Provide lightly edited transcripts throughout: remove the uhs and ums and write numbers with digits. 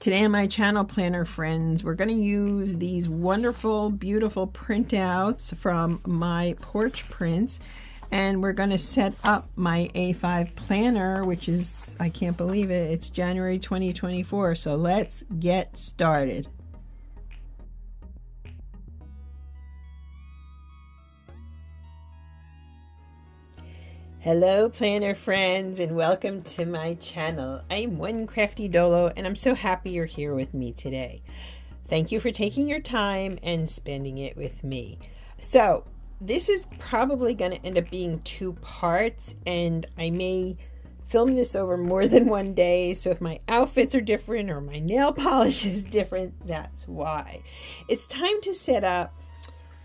Today on my channel, Planner Friends, we're going to use these wonderful, beautiful printouts from my Porch Prints, and we're going to set up my A5 planner, which is, I can't believe it, it's January 2024, so let's get started. Hello planner friends, and welcome to my channel. I'm One Crafty Dolo, and I'm so happy you're here with me today. Thank you for taking your time and spending it with me. So this is probably going to end up being 2 parts, and I may film this over more than one day, so if my outfits are different or my nail polish is different, that's why. It's time to set up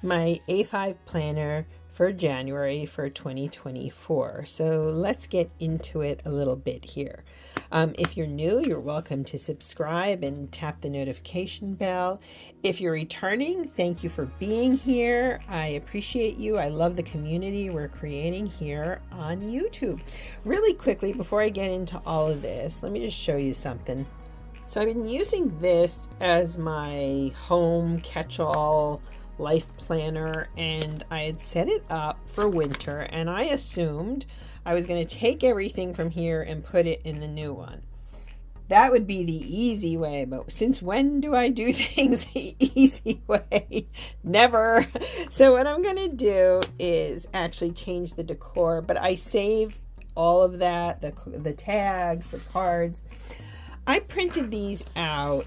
my A5 planner for January for 2024. So let's get into it a little bit here. If you're new, you're welcome to subscribe and tap the notification bell. If you're returning, thank you for being here. I appreciate you. I love the community we're creating here on YouTube. Really quickly, before I get into all of this, let me just show you something. So I've been using this as my home catch-all life planner, and I had set it up for winter, and I assumed I was going to take everything from here and put it in the new one. That would be the easy way, but since when do I do things the easy way? Never. So what I'm going to do is actually change the decor, but I save all of that, the tags, the cards. I printed these out.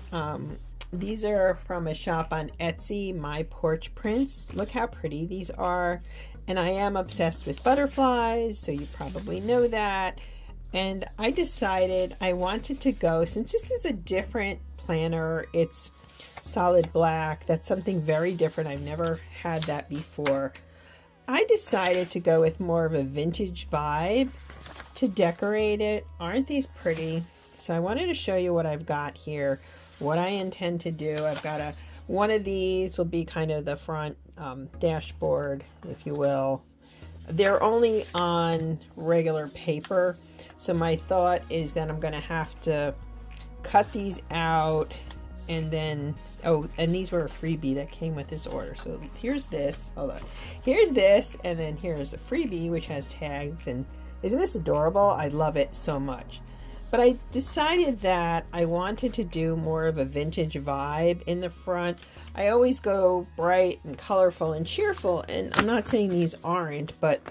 These are from a shop on Etsy, My Porch Prints. Look how pretty these are. And I am obsessed with butterflies, so you probably know that. And I decided I wanted to go, since this is a different planner, it's solid black. That's something very different. I've never had that before. I decided to go with more of a vintage vibe to decorate it. Aren't these pretty? So I wanted to show you what I've got here. What I intend to do, I've got one of these will be kind of the front dashboard, if you will. They're only on regular paper, so my thought is that I'm going to have to cut these out, and then, oh, and these were a freebie that came with this order. So here's this, hold on, here's this, and then here's a freebie which has tags, and isn't this adorable? I love it so much. But I decided that I wanted to do more of a vintage vibe in the front. I always go bright and colorful and cheerful, and I'm not saying these aren't, but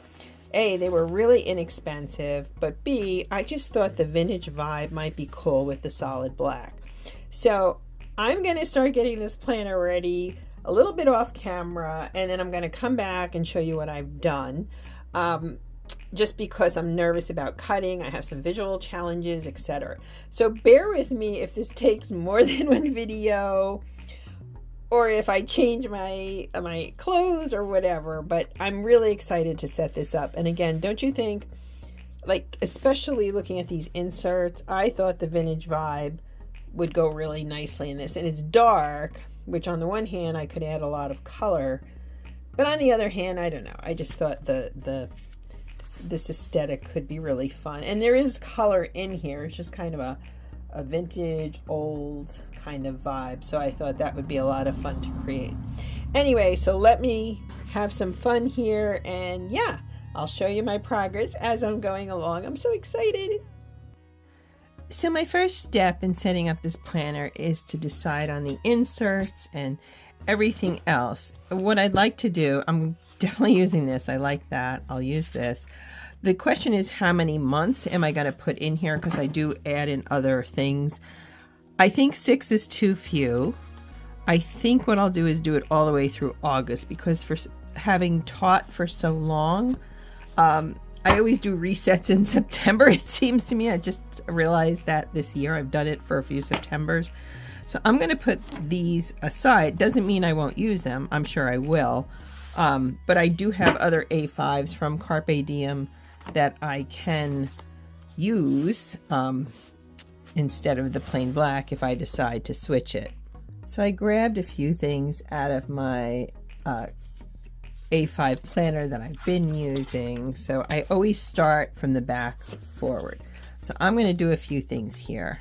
A, they were really inexpensive, but B, I just thought the vintage vibe might be cool with the solid black. So I'm going to start getting this planner ready a little bit off camera, and then I'm going to come back and show you what I've done. Just because I'm nervous about cutting, I have some visual challenges, etc. So bear with me if this takes more than one video, or if I change my clothes or whatever, but I'm really excited to set this up. And again, don't you think, like, especially looking at these inserts, I thought the vintage vibe would go really nicely in this. And it's dark, which on the one hand, I could add a lot of color, but on the other hand, I don't know. I just thought this aesthetic could be really fun, and there is color in here. It's just kind of a vintage old kind of vibe, so I thought that would be a lot of fun to create. Anyway, so let me have some fun here, and yeah, I'll show you my progress as I'm going along. I'm so excited. So my first step in setting up this planner is to decide on the inserts and everything else. What I'd like to do, I'm definitely using this. I like that. I'll use this. The question is, how many months am I going to put in here? Because I do add in other things. I think 6 is too few. I think what I'll do is do it all the way through August, because for having taught for so long, I always do resets in September. It seems to me, I just realized that this year I've done it for a few Septembers. So I'm going to put these aside. Doesn't mean I won't use them. I'm sure I will. But I do have other A5s from Carpe Diem that I can use instead of the plain black if I decide to switch it. So I grabbed a few things out of my A5 planner that I've been using. So I always start from the back forward. So I'm going to do a few things here.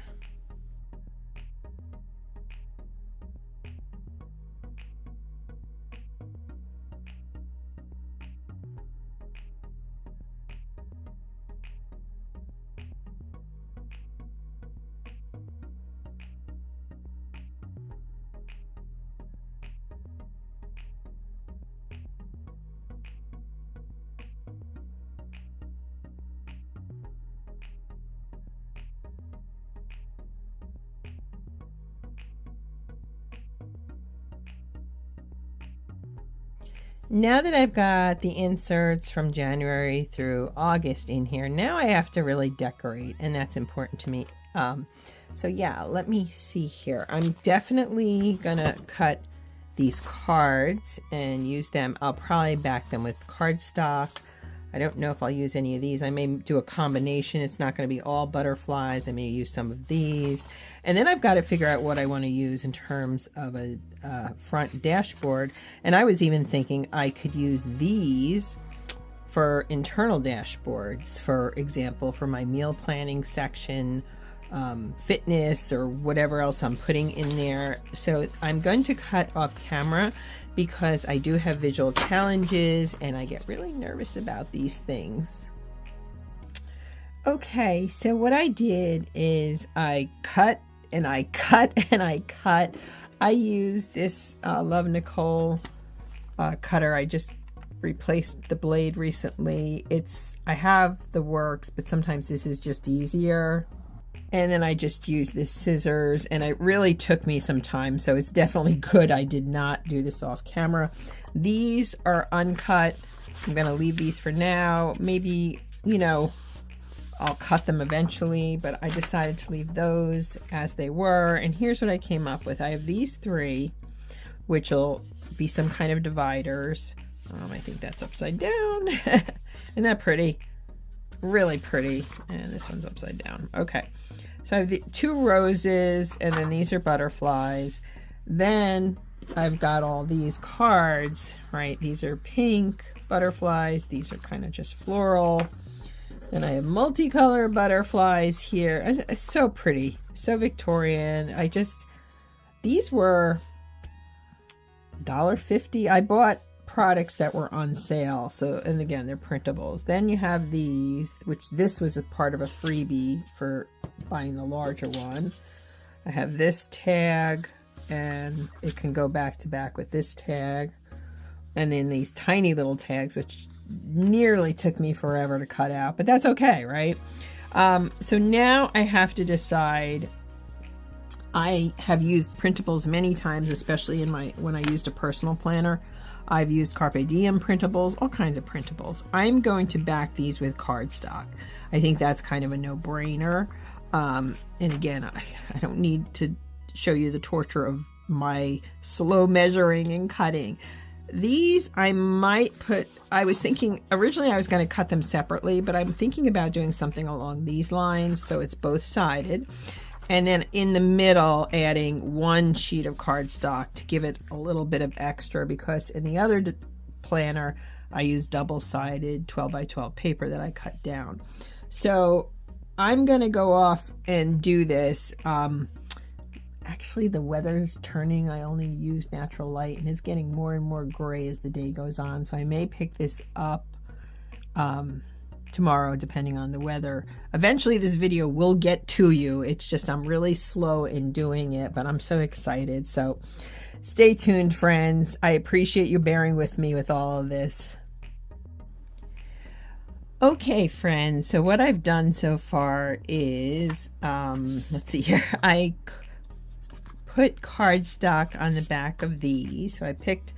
now that I've got the inserts from January through August in here, now I have to really decorate, and that's important to me. So yeah, let me see here. I'm definitely gonna cut these cards and use them. I'll probably back them with cardstock. I don't know if I'll use any of these. I may do a combination. It's not going to be all butterflies. I may use some of these. And then I've got to figure out what I want to use in terms of a front dashboard. And I was even thinking I could use these for internal dashboards. For example, for my meal planning section, fitness, or whatever else I'm putting in there. So I'm going to cut off camera because I do have visual challenges and I get really nervous about these things. Okay, so what I did is I cut and I cut and I cut. I used this Love Nicole cutter. I just replaced the blade recently. I have the works, but sometimes this is just easier. And then I just used this scissors, and it really took me some time, so it's definitely good I did not do this off camera. These are uncut. I'm going to leave these for now. Maybe, you know, I'll cut them eventually, but I decided to leave those as they were. And here's what I came up with. I have these three, which will be some kind of dividers. I think that's upside down. Isn't that pretty? Really pretty. And this one's upside down. Okay. So I have the two roses, and then these are butterflies. Then I've got all these cards, right? These are pink butterflies. These are kind of just floral. Then I have multicolor butterflies here. It's so pretty, so Victorian. These were $1.50. I bought products that were on sale, so, and again, they're printables. Then you have these, which this was a part of a freebie for buying the larger one. I have this tag, and it can go back to back with this tag, and then these tiny little tags, which nearly took me forever to cut out, but that's okay, right? So now I have to decide. I have used printables many times, especially when I used a personal planner. I've used Carpe Diem printables, all kinds of printables. I'm going to back these with cardstock. I think that's kind of a no-brainer. And again, I don't need to show you the torture of my slow measuring and cutting. These I might put, I was thinking, originally I was going to cut them separately, but I'm thinking about doing something along these lines so it's both-sided. And then in the middle, adding one sheet of cardstock to give it a little bit of extra, because in the other planner, I use double-sided 12 by 12 paper that I cut down. So I'm going to go off and do this. Actually, the weather's turning. I only use natural light, and it's getting more and more gray as the day goes on. So I may pick this up tomorrow, depending on the weather. Eventually this video will get to you. It's just I'm really slow in doing it, but I'm so excited. So stay tuned, friends. I appreciate you bearing with me with all of this. Okay, friends, so what I've done so far is, let's see here, I put cardstock on the back of these. So I picked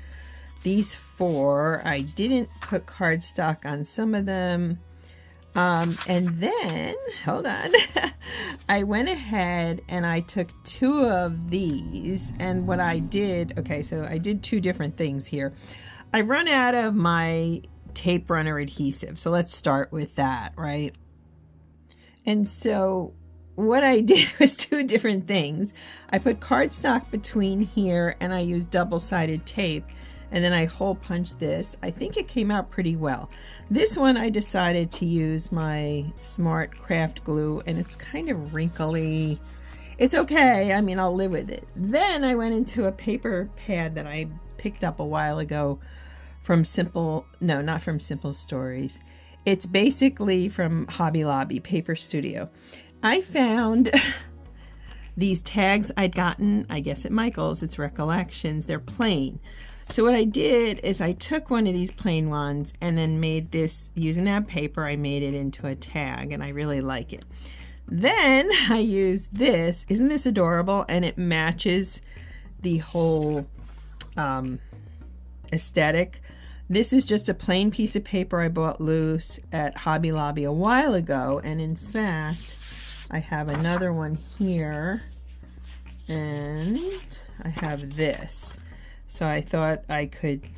these four. I didn't put cardstock on some of them. And then, hold on, I went ahead and I took two of these, and what I did, okay, so I did two different things here. I run out of my tape runner adhesive, so let's start with that, right? And so what I did was two different things. I put cardstock between here, and I used double-sided tape. And then I hole punched this. I think it came out pretty well. This one I decided to use my Smart Craft glue, and it's kind of wrinkly. It's okay. I mean, I'll live with it. Then I went into a paper pad that I picked up a while ago from not from Simple Stories. It's basically from Hobby Lobby, Paper Studio. I found these tags I'd gotten, I guess at Michael's. It's Recollections. They're plain. So what I did is I took one of these plain ones and then made this, using that paper, I made it into a tag, and I really like it. Then I used this. Isn't this adorable? And it matches the whole aesthetic. This is just a plain piece of paper I bought loose at Hobby Lobby a while ago, and in fact I have another one here, and I have this. So I thought I could,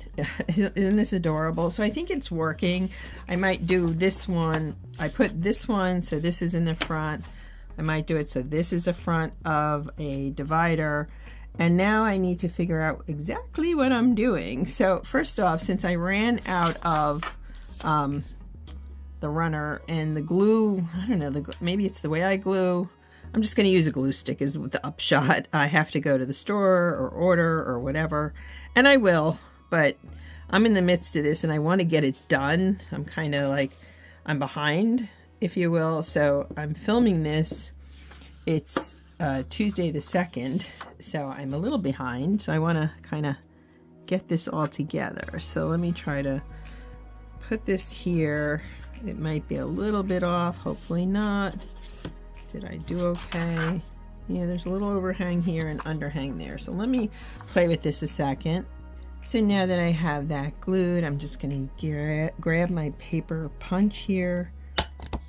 isn't this adorable? So I think it's working. I might do this one. I put this one, so this is in the front. I might do it so this is the front of a divider. And now I need to figure out exactly what I'm doing. So first off, since I ran out of the runner and the glue, I don't know, maybe it's the way I glue. I'm just going to use a glue stick is the upshot. I have to go to the store or order or whatever, and I will, but I'm in the midst of this and I want to get it done. I'm kind of like, I'm behind, if you will, so I'm filming this. It's Tuesday the 2nd, so I'm a little behind, so I want to kind of get this all together. So let me try to put this here. It might be a little bit off, hopefully not. Did I do okay? Yeah, there's a little overhang here and underhang there. So let me play with this a second. So now that I have that glued, I'm just going to grab my paper punch here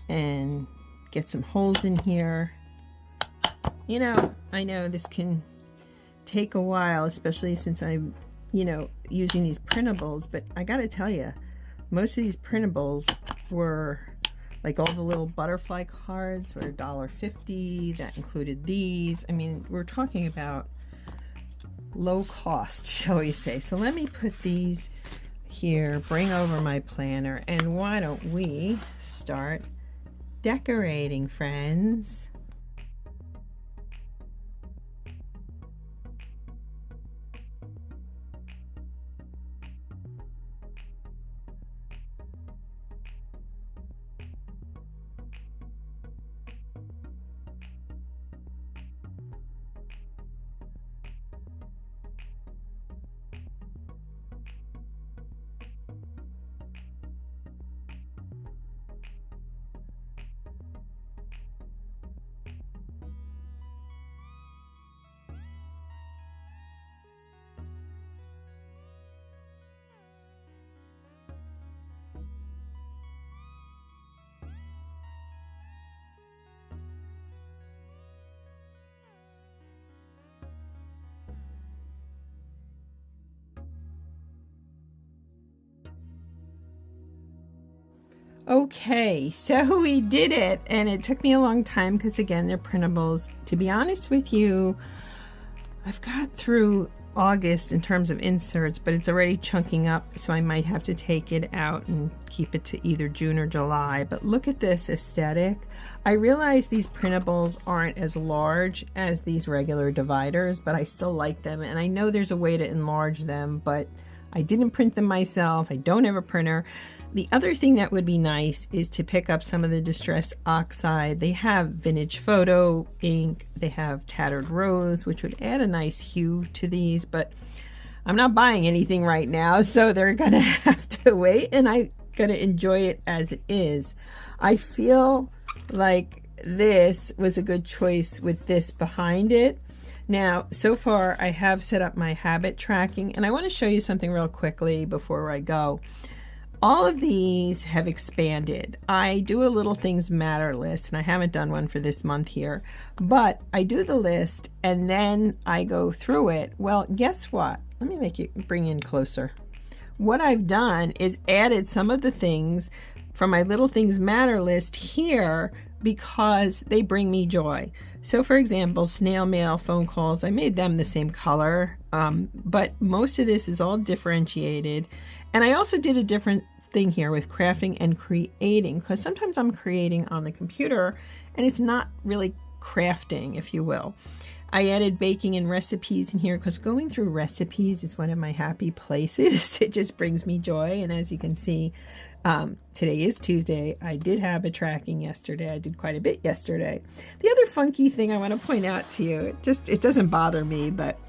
and get some holes in here. You know, I know this can take a while, especially since I'm, you know, using these printables, but I got to tell you, most of these printables were like all the little butterfly cards were $1.50. That included these. I mean, we're talking about low cost, shall we say. So let me put these here, bring over my planner, and why don't we start decorating, friends? Okay, so we did it, and it took me a long time because again, they're printables. To be honest with you, I've got through August in terms of inserts, but it's already chunking up, so I might have to take it out and keep it to either June or July. But look at this aesthetic. I realize these printables aren't as large as these regular dividers, but I still like them, and I know there's a way to enlarge them, but I didn't print them myself. I don't have a printer. The other thing that would be nice is to pick up some of the Distress Oxide. They have Vintage Photo ink. They have Tattered Rose, which would add a nice hue to these, but I'm not buying anything right now, so they're gonna have to wait, and I'm gonna enjoy it as it is. I feel like this was a good choice with this behind it. Now, so far I have set up my habit tracking, and I want to show you something real quickly before I go. All of these have expanded. I do a Little Things Matter list, and I haven't done one for this month here, but I do the list and then I go through it. Well, guess what? Let me make it bring in closer. What I've done is added some of the things from my Little Things Matter list here because they bring me joy. So for example, snail mail, phone calls, I made them the same color, but most of this is all differentiated. And I also did a different thing here with crafting and creating, because sometimes I'm creating on the computer and it's not really crafting, if you will. I added baking and recipes in here because going through recipes is one of my happy places. It just brings me joy. And as you can see, today is Tuesday. I did have a tracking yesterday. I did quite a bit yesterday. The other funky thing I want to point out to you, it doesn't bother me, but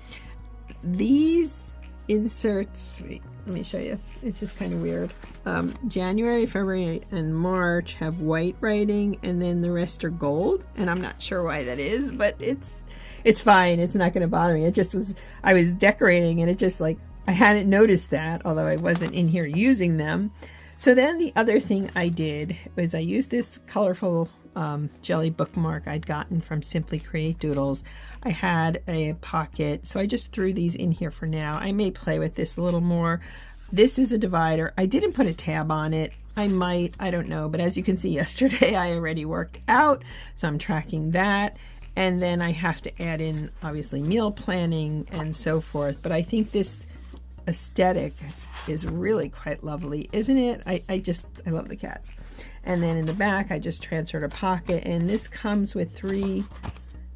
these inserts, wait, let me show you. It's just kind of weird. January, February, and March have white writing, and then the rest are gold. And I'm not sure why that is, but it's fine. It's not going to bother me. It just was, I was decorating and it just like I hadn't noticed that, although I wasn't in here using them. So then the other thing I did was I used this colorful jelly bookmark I'd gotten from Simply Create Doodles. I had a pocket, so I just threw these in here for now. I may play with this a little more. This is a divider. I didn't put a tab on it. I might, I don't know, but as you can see yesterday I already worked out, so I'm tracking that. And then I have to add in obviously meal planning and so forth, but I think this aesthetic is really quite lovely, isn't it? I love the cats. And then in the back I just transferred a pocket, and this comes with 3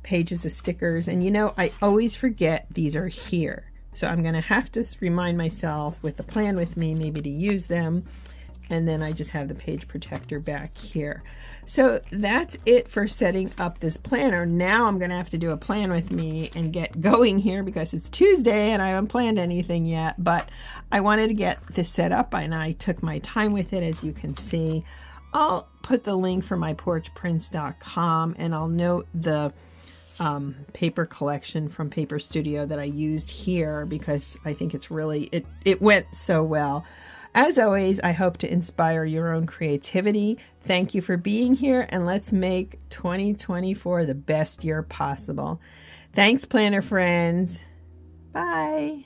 pages of stickers. And you know, I always forget these are here, so I'm gonna have to remind myself with the plan with me maybe to use them. And then I just have the page protector back here. So that's it for setting up this planner. Now I'm gonna have to do a plan with me and get going here because it's Tuesday and I haven't planned anything yet, but I wanted to get this set up and I took my time with it, as you can see. I'll put the link for myporchprints.com, and I'll note the paper collection from Paper Studio that I used here because I think it's really, it went so well. As always, I hope to inspire your own creativity. Thank you for being here, and let's make 2024 the best year possible. Thanks, planner friends. Bye.